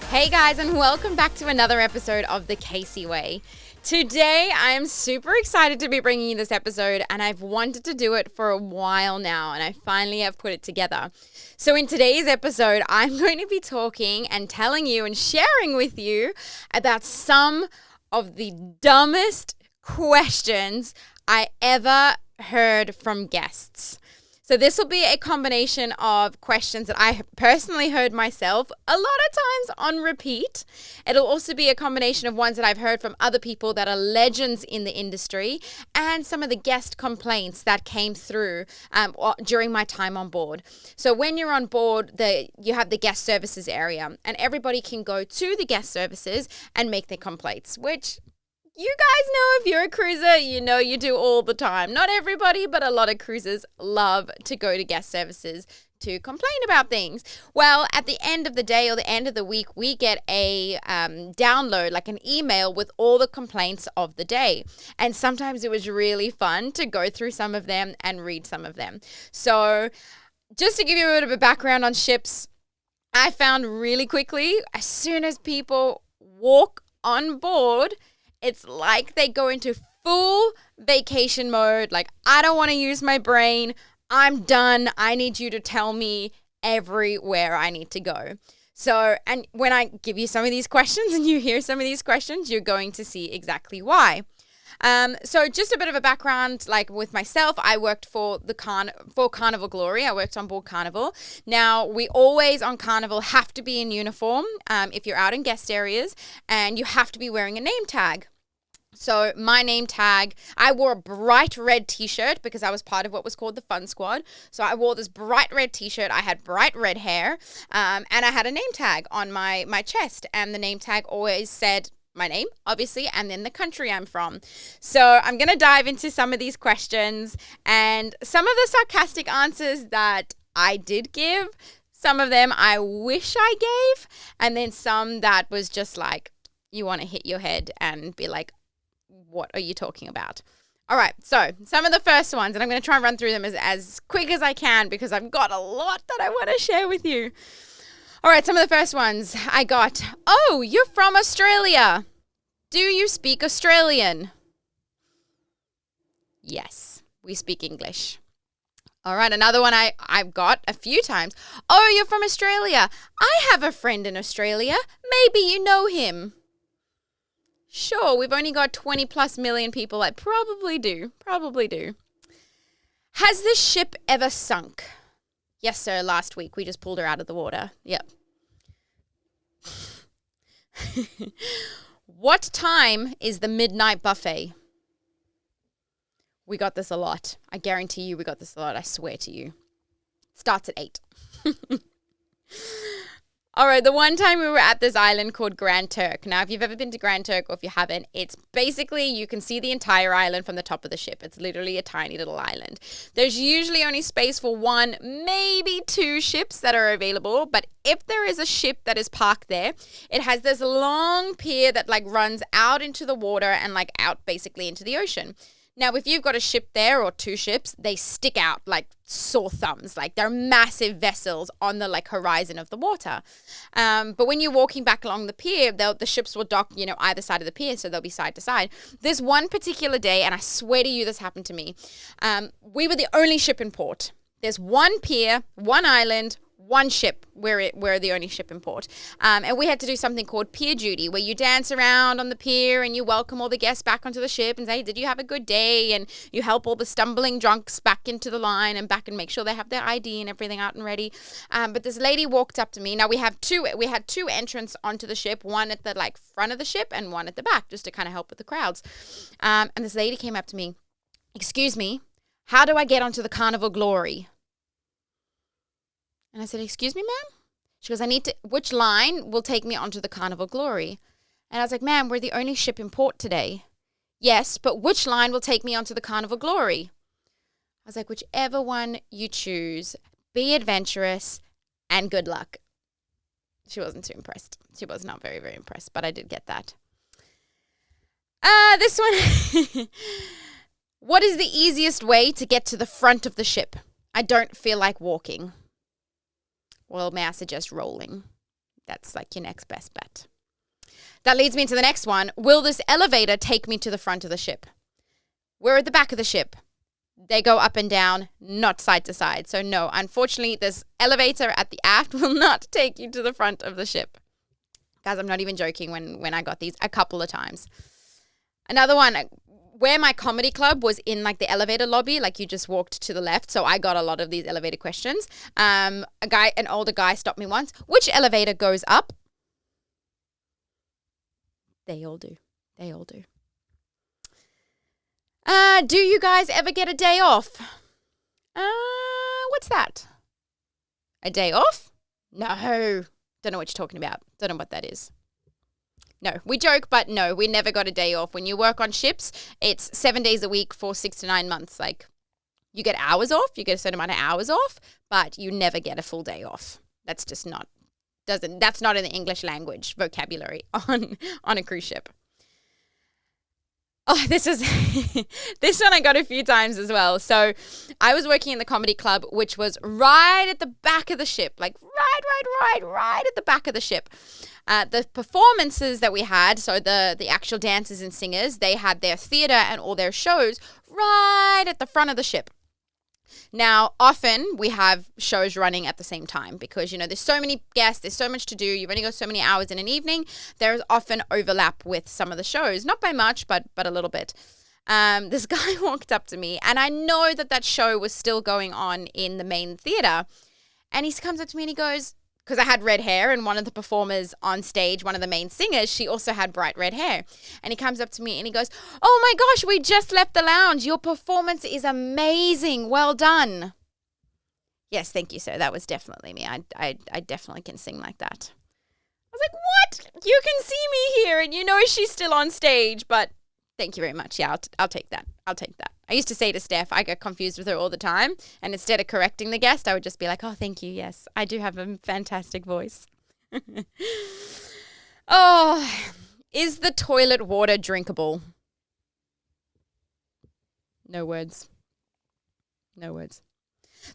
Hey guys, and welcome back to another episode of The Casey Way. Today, I am super excited to be bringing you this episode, and I've wanted to do it for a while now, and I finally have put it together. So in today's episode, I'm going to be talking and telling you and sharing with you about some of the dumbest questions I ever heard from guests. So this will be a combination of questions that I personally heard myself a lot of times on repeat. It'll also be a combination of ones that I've heard from other people that are legends in the industry and some of the guest complaints that came through during my time on board. So when you're on board, you have the guest services area and everybody can go to the guest services and make their complaints, which you guys know if you're a cruiser, you know you do all the time. Not everybody, but a lot of cruisers love to go to guest services to complain about things. Well, at the end of the day or the end of the week, we get a download, like an email with all the complaints of the day. And sometimes it was really fun to go through some of them and read some of them. So just to give you a bit of a background on ships, I found really quickly, as soon as people walk on board, it's like they go into full vacation mode. Like, I don't want to use my brain. I'm done. I need you to tell me everywhere I need to go. So, and when I give you some of these questions and you hear some of these questions, you're going to see exactly why. So just a bit of a background, like with myself, I worked for Carnival Glory. I worked on board Carnival. Now, we always on Carnival have to be in uniform if you're out in guest areas, and you have to be wearing a name tag. So my name tag, I wore a bright red t-shirt because I was part of what was called the Fun Squad. So I wore this bright red t-shirt. I had bright red hair, and I had a name tag on my chest, and the name tag always said my name, obviously, and then the country I'm from. So I'm going to dive into some of these questions and some of the sarcastic answers that I did give. Some of them I wish I gave, and then some that was just like, you want to hit your head and be like, what are you talking about? All right, so some of the first ones, and I'm going to try and run through them as quick as I can because I've got a lot that I want to share with you. All right, some of the first ones I got. Oh, you're from Australia. Do you speak Australian? Yes, we speak English. All right, another one I've got a few times. Oh, you're from Australia. I have a friend in Australia. Maybe you know him. Sure, we've only got 20 plus million people. I probably do. Has this ship ever sunk? Yes, sir. Last week, we just pulled her out of the water. Yep. What time is the midnight buffet? We got this a lot. I guarantee you we got this a lot. I swear to you. Starts at 8. All right, the one time we were at this island called Grand Turk. Now, if you've ever been to Grand Turk or if you haven't, it's basically you can see the entire island from the top of the ship. It's literally a tiny little island. There's usually only space for one, maybe two ships that are available. But if there is a ship that is parked there, it has this long pier that like runs out into the water and like out basically into the ocean. Now, if you've got a ship there or two ships, they stick out like sore thumbs. Like they're massive vessels on the like horizon of the water. But when you're walking back along the pier, the ships will dock, either side of the pier. So they'll be side to side. There's one particular day, and I swear to you, this happened to me. We were the only ship in port. There's one pier, one island, one ship. We're the only ship in port. And we had to do something called pier duty, where you dance around on the pier and you welcome all the guests back onto the ship and say, did you have a good day? And you help all the stumbling drunks back into the line and back and make sure they have their ID and everything out and ready. But this lady walked up to me. Now we had two entrants onto the ship, one at the like front of the ship and one at the back, just to kind of help with the crowds. And this lady came up to me. Excuse me, how do I get onto the Carnival Glory? And I said, excuse me, ma'am? She goes, which line will take me onto the Carnival Glory? And I was like, ma'am, we're the only ship in port today. Yes, but which line will take me onto the Carnival Glory? I was like, whichever one you choose, be adventurous and good luck. She wasn't too impressed. She was not very, very impressed, but I did get that. This one. What is the easiest way to get to the front of the ship? I don't feel like walking. Well, may I suggest rolling? That's like your next best bet. That leads me to the next one. Will this elevator take me to the front of the ship? We're at the back of the ship. They go up and down, not side to side. So no, unfortunately, this elevator at the aft will not take you to the front of the ship. Guys, I'm not even joking when I got these a couple of times. Another one, where my comedy club was in like the elevator lobby, like you just walked to the left. So I got a lot of these elevator questions. An older guy stopped me once. Which elevator goes up? They all do. They all do. Do you guys ever get a day off? What's that? A day off? No. Don't know what you're talking about. Don't know what that is. No, we joke, but no, we never got a day off. When you work on ships, it's 7 days a week for 6 to 9 months. Like, you get hours off, you get a certain amount of hours off, but you never get a full day off. That's just that's not in the English language vocabulary on a cruise ship. Oh, this one I got a few times as well. So I was working in the comedy club, which was right at the back of the ship, like right at the back of the ship. The performances that we had, so the actual dancers and singers, they had their theater and all their shows right at the front of the ship. Now, often we have shows running at the same time because, there's so many guests, there's so much to do. You've only got so many hours in an evening. There's often overlap with some of the shows, not by much, but a little bit. This guy walked up to me, and I know that show was still going on in the main theater. And he comes up to me and he goes, because I had red hair, and one of the performers on stage, one of the main singers, she also had bright red hair. And he comes up to me and he goes, "Oh my gosh, we just left the lounge. Your performance is amazing. Well done." Yes, thank you, sir. That was definitely me. I definitely can sing like that. I was like, what? You can see me here and she's still on stage, but thank you very much. Yeah, I'll take that. I'll take that. I used to say to Steph, I got confused with her all the time. And instead of correcting the guest, I would just be like, "Oh, thank you. Yes, I do have a fantastic voice." Oh, is the toilet water drinkable? No words. No words.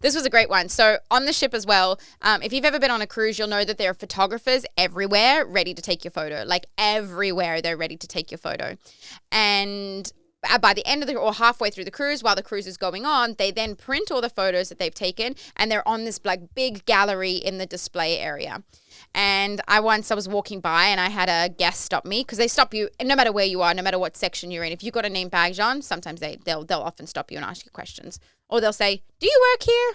This was a great one. So on the ship as well, if you've ever been on a cruise, you'll know that there are photographers everywhere ready to take your photo. Like everywhere, they're ready to take your photo. And by the end of or halfway through the cruise, while the cruise is going on, they then print all the photos that they've taken, and they're on this like big gallery in the display area. And I was walking by and I had a guest stop me, because they stop you no matter where you are, no matter what section you're in. If you've got a name badge on, sometimes they'll often stop you and ask you questions. Or they'll say, "Do you work here?"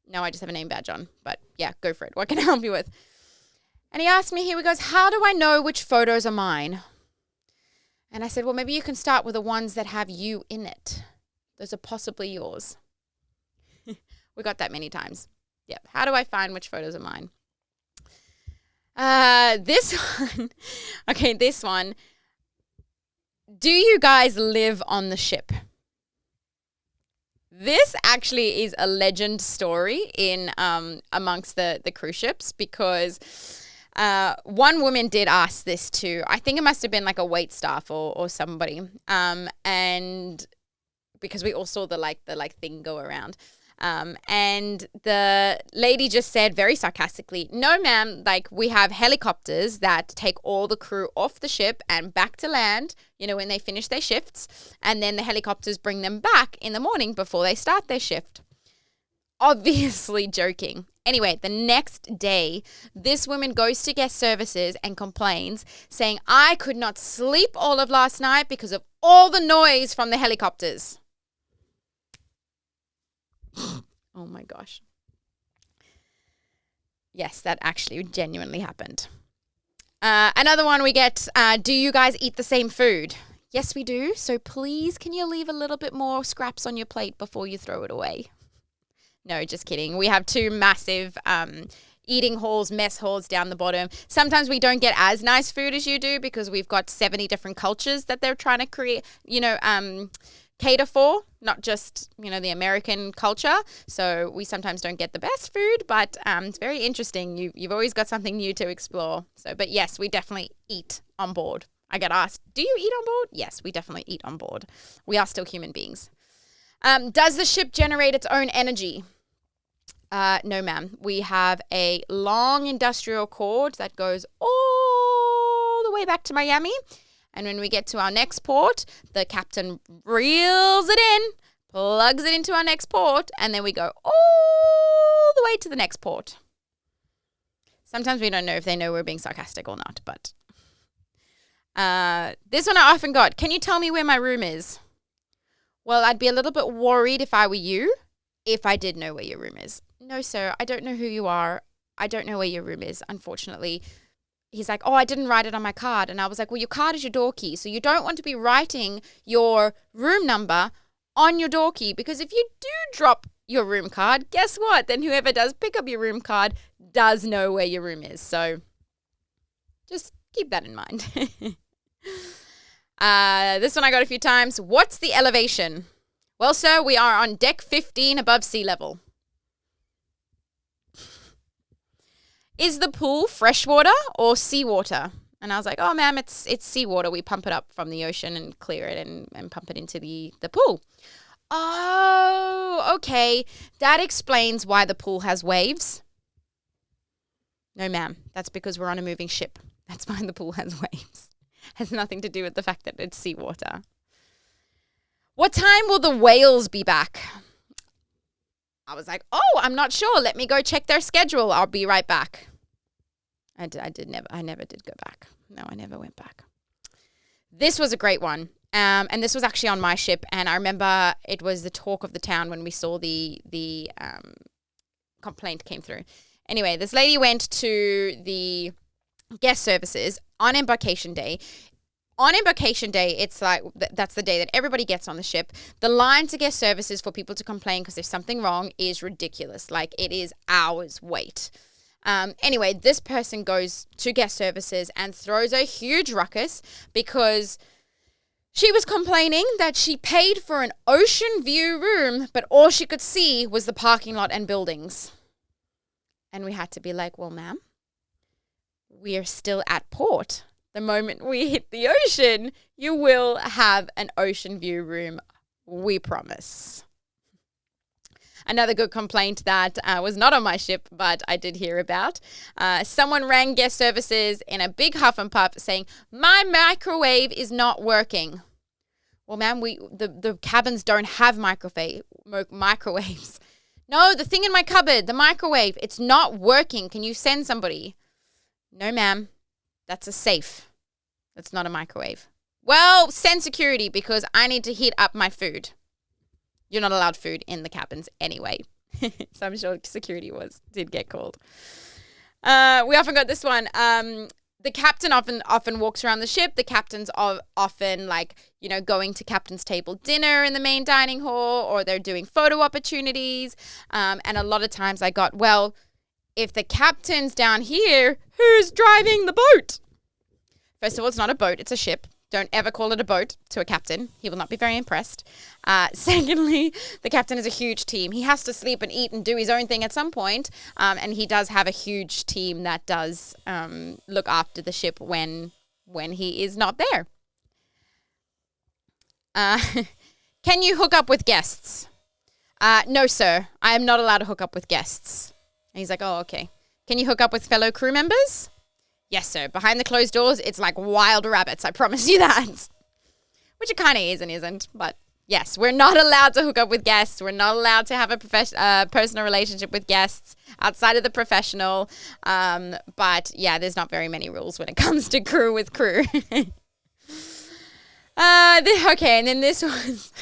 No, I just have a name badge on. But yeah, go for it. What can I help you with? And he asked me, he goes, "How do I know which photos are mine?" And I said, "Well, maybe you can start with the ones that have you in it. Those are possibly yours." We got that many times. Yeah. How do I find which photos are mine? This one. Okay, this one. Do you guys live on the ship? This actually is a legend story in amongst the cruise ships, because one woman did ask this to, I think it must have been like a wait staff or somebody, and because we all saw the thing go around. And the lady just said very sarcastically, "No, ma'am, we have helicopters that take all the crew off the ship and back to land, when they finish their shifts. And then the helicopters bring them back in the morning before they start their shift." Obviously joking. Anyway, the next day, this woman goes to guest services and complains, saying, "I could not sleep all of last night because of all the noise from the helicopters." Oh my gosh. Yes, that actually genuinely happened. Another one we get, do you guys eat the same food? Yes, we do. So please, can you leave a little bit more scraps on your plate before you throw it away? No, just kidding. We have two massive eating halls, mess halls down the bottom. Sometimes we don't get as nice food as you do because we've got 70 different cultures that they're trying to create, cater for, not just, the American culture. So we sometimes don't get the best food, but it's very interesting. You've always got something new to explore. So, but yes, we definitely eat on board. I get asked, "Do you eat on board?" Yes, we definitely eat on board. We are still human beings. Does the ship generate its own energy? No, ma'am. We have a long industrial cord that goes all the way back to Miami. And when we get to our next port, the captain reels it in, plugs it into our next port, and then we go all the way to the next port. Sometimes we don't know if they know we're being sarcastic or not, but this one I often got. Can you tell me where my room is? Well, I'd be a little bit worried if I were you, if I did know where your room is. No, sir, I don't know who you are. I don't know where your room is, unfortunately. He's like, oh, I didn't write it on my card. And I was like, well, your card is your door key. So you don't want to be writing your room number on your door key, because if you do drop your room card, guess what? Then whoever does pick up your room card does know where your room is. So just keep that in mind. This one I got a few times. What's the elevation? Well, sir, we are on deck 15 above sea level. Is the pool freshwater or seawater? And I was like, oh, ma'am, it's seawater. We pump it up from the ocean and clear it and pump it into the pool. Oh, okay. That explains why the pool has waves. No, ma'am. That's because we're on a moving ship. That's why the pool has waves. Has nothing to do with the fact that it's seawater. What time will the whales be back? I was like, oh, I'm not sure. Let me go check their schedule. I'll be right back. I never did go back. No, I never went back. This was a great one. And this was actually on my ship. And I remember it was the talk of the town when we saw the complaint came through. Anyway, this lady went to the guest services on embarkation day. On embarkation day, it's like, that's the day that everybody gets on the ship. The line to guest services for people to complain because there's something wrong is ridiculous. Like, it is hours wait. Anyway, this person goes to guest services and throws a huge ruckus because she was complaining that she paid for an ocean view room, but all she could see was the parking lot and buildings. And we had to be like, well, ma'am, we are still at port. The moment we hit the ocean, you will have an ocean view room. We promise. Another good complaint that was not on my ship, but I did hear about. Someone rang guest services in a big huff and puff saying, my microwave is not working. Well, ma'am, the cabins don't have microwaves. No, the thing in my cupboard, the microwave, it's not working. Can you send somebody? No, ma'am. That's a safe. That's not a microwave. Well, send security because I need to heat up my food. You're not allowed food in the cabins anyway. So I'm sure security did get called. We often got this one. The captain often walks around the ship. The captain's often going to captain's table dinner in the main dining hall, or they're doing photo opportunities. And a lot of times I got, well, if the captain's down here, who's driving the boat? First of all, it's not a boat, it's a ship. Don't ever call it a boat to a captain. He will not be very impressed. Secondly, the captain is a huge team. He has to sleep and eat and do his own thing at some point. And he does have a huge team that does look after the ship when he is not there. Can you hook up with guests? No, sir. I am not allowed to hook up with guests. And he's like, oh, okay. Can you hook up with fellow crew members? Yes, sir. Behind the closed doors, it's like wild rabbits. I promise you that. Which it kind of is and isn't. But yes, we're not allowed to hook up with guests. We're not allowed to have a personal relationship with guests outside of the professional. But yeah, there's not very many rules when it comes to crew with crew. Okay, and then this was...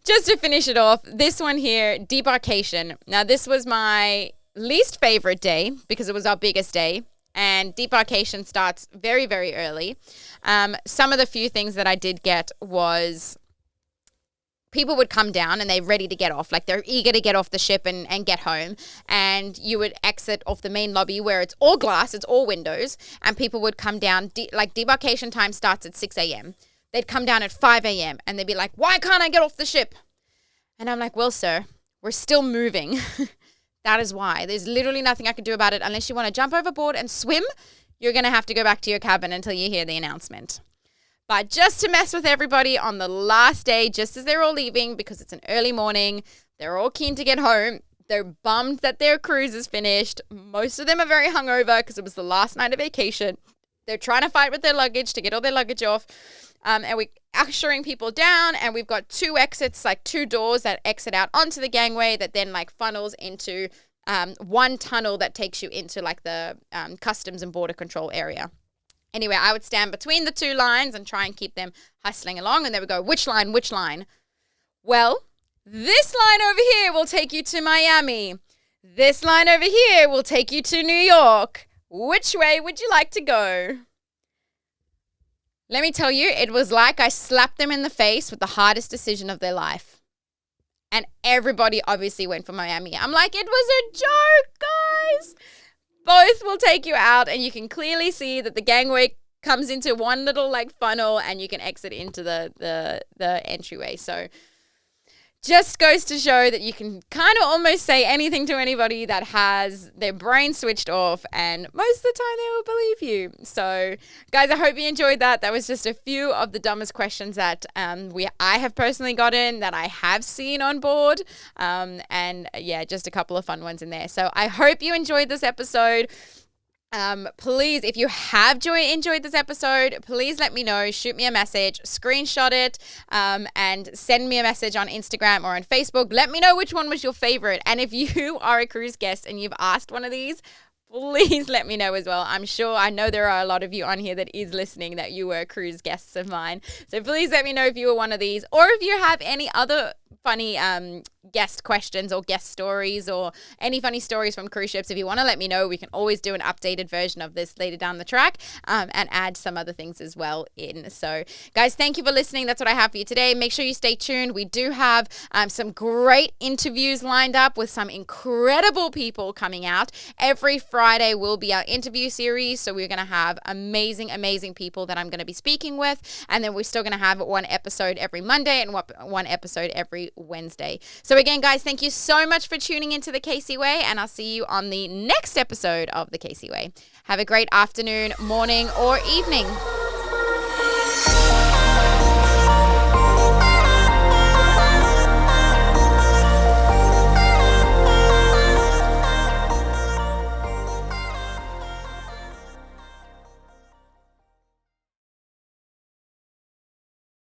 Just to finish it off, this one here, debarkation. Now, this was my least favorite day because it was our biggest day. And debarkation starts very, very early. Some of the few things that I did get was people would come down and they're ready to get off. Like they're eager to get off the ship and get home. And you would exit off the main lobby where it's all glass, it's all windows. And people would come down, debarkation time starts at 6 a.m. They'd come down at 5 a.m. and they'd be like, why can't I get off the ship? And I'm like, well, sir, we're still moving. That is why. There's literally nothing I can do about it. Unless you want to jump overboard and swim, you're going to have to go back to your cabin until you hear the announcement. But just to mess with everybody on the last day, just as they're all leaving, because it's an early morning, they're all keen to get home, They're bummed that their cruise is finished. Most of them are very hungover because it was the last night of vacation. They're trying to fight with their luggage to get all their luggage off. And we're ushering people down, and we've got 2 exits, like 2 doors that exit out onto the gangway that then like funnels into one tunnel that takes you into like the customs and border control area. Anyway, I would stand between the 2 lines and try and keep them hustling along, and they would go, which line, which line? Well, this line over here will take you to Miami. This line over here will take you to New York. Which way would you like to go? Let me tell you, it was like I slapped them in the face with the hardest decision of their life. And everybody obviously went for Miami. I'm like, it was a joke, guys. Both will take you out, and you can clearly see that the gangway comes into one little like funnel, and you can exit into the entryway. So just goes to show that you can kind of almost say anything to anybody that has their brain switched off, and most of the time they will believe you. So guys, I hope you enjoyed that. That was just a few of the dumbest questions that I have personally gotten, that I have seen on board. And yeah, just a couple of fun ones in there. So I hope you enjoyed this episode. Please, if you have enjoyed this episode, please let me know. Shoot me a message, screenshot it, and send me a message on Instagram or on Facebook. Let me know which one was your favorite. And if you are a cruise guest and you've asked one of these, please let me know as well. I know there are a lot of you on here that is listening that you were cruise guests of mine. So please let me know if you were one of these, or if you have any other funny guest questions or guest stories or any funny stories from cruise ships. If you want to let me know, we can always do an updated version of this later down the track, and add some other things as well in. So guys, thank you for listening. That's what I have for you today. Make sure you stay tuned. We do have some great interviews lined up with some incredible people coming out. Every Friday will be our interview series. So we're going to have amazing people that I'm going to be speaking with. And then we're still going to have one episode every Monday and one episode every Wednesday. So again, guys, thank you so much for tuning into the Casey Way, and I'll see you on the next episode of the Casey Way. Have a great afternoon, morning, or evening.